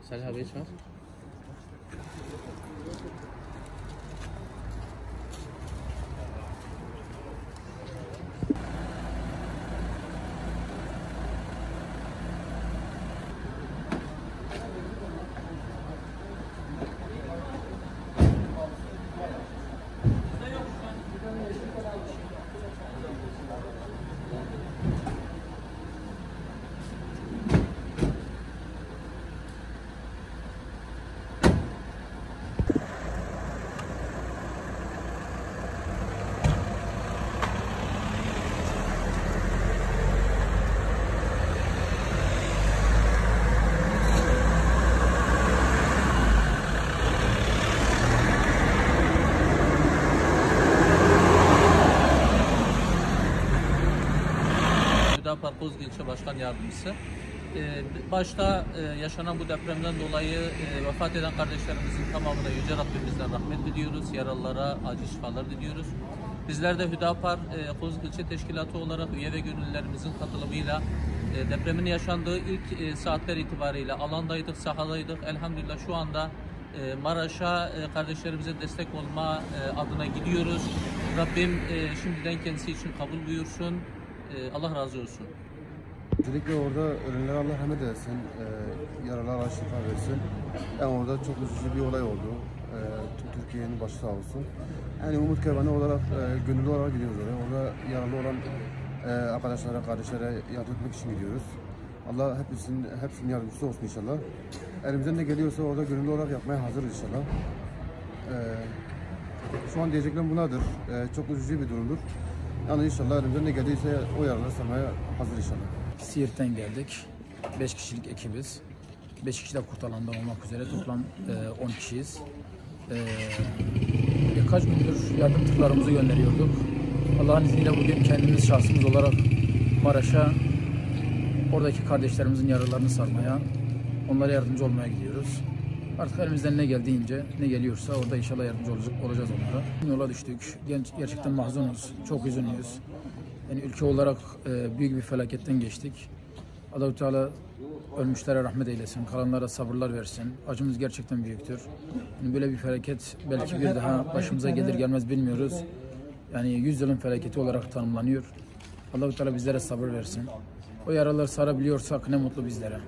Salih abi çağır. Hüdapar Kozlu İlçe Başkan Yardımcısı. Başta yaşanan bu depremden dolayı vefat eden kardeşlerimizin tamamına Yüce Rabbimizden rahmet diliyoruz. Yaralılara acil şifalar diliyoruz. Bizler de Hüdapar Kozlu İlçe Teşkilatı olarak üye ve gönüllülerimizin katılımıyla depremin yaşandığı ilk saatler itibariyle alandaydık, sahadaydık. Elhamdülillah şu anda Maraş'a kardeşlerimize destek olma adına gidiyoruz. Rabbim şimdiden kendisi için kabul buyursun. Allah razı olsun. Özellikle orada ölenlere Allah rahmet eylesin, yaralılara şifa versin. Yani orada çok üzücü bir olay oldu. Tüm Türkiye'nin başı sağ olsun. Yani Umut Kervanı olarak, gönüllü olarak gidiyoruz oraya. Orada yaralı olan arkadaşlara, kardeşlere yardım etmek için gidiyoruz. Allah hepsinin yardımcısı olsun inşallah. Elimizden ne geliyorsa orada gönüllü olarak yapmaya hazırız inşallah. Şu an diyeceklerim bunlardır. Çok üzücü bir durumdur. Yani inşallah elimizden ne geldiyse o yaraları sarmaya hazır inşallah. Siirt'ten geldik. 5 kişilik ekibiz. 5 kişi de kurtarandan olmak üzere toplam 10 kişiyiz. Birkaç gündür yardım tırlarımızı gönderiyorduk. Allah'ın izniyle bugün kendimiz şahsımız olarak Maraş'a oradaki kardeşlerimizin yaralarını sarmaya, onlara yardımcı olmaya gidiyoruz. Artık elimizden ne geldiğince, ne geliyorsa orada inşallah yardımcı olacağız onlara. Yola düştük. Gerçekten mahzunuz, çok üzünlüyüz. Yani ülke olarak büyük bir felaketten geçtik. Allah-u Teala ölmüşlere rahmet eylesin, kalanlara sabırlar versin. Acımız gerçekten büyüktür. Yani böyle bir felaket belki bir daha başımıza gelir gelmez bilmiyoruz. Yani 100 yılın felaketi olarak tanımlanıyor. Allah-u Teala bizlere sabır versin. O yaraları sarabiliyorsak ne mutlu bizlere.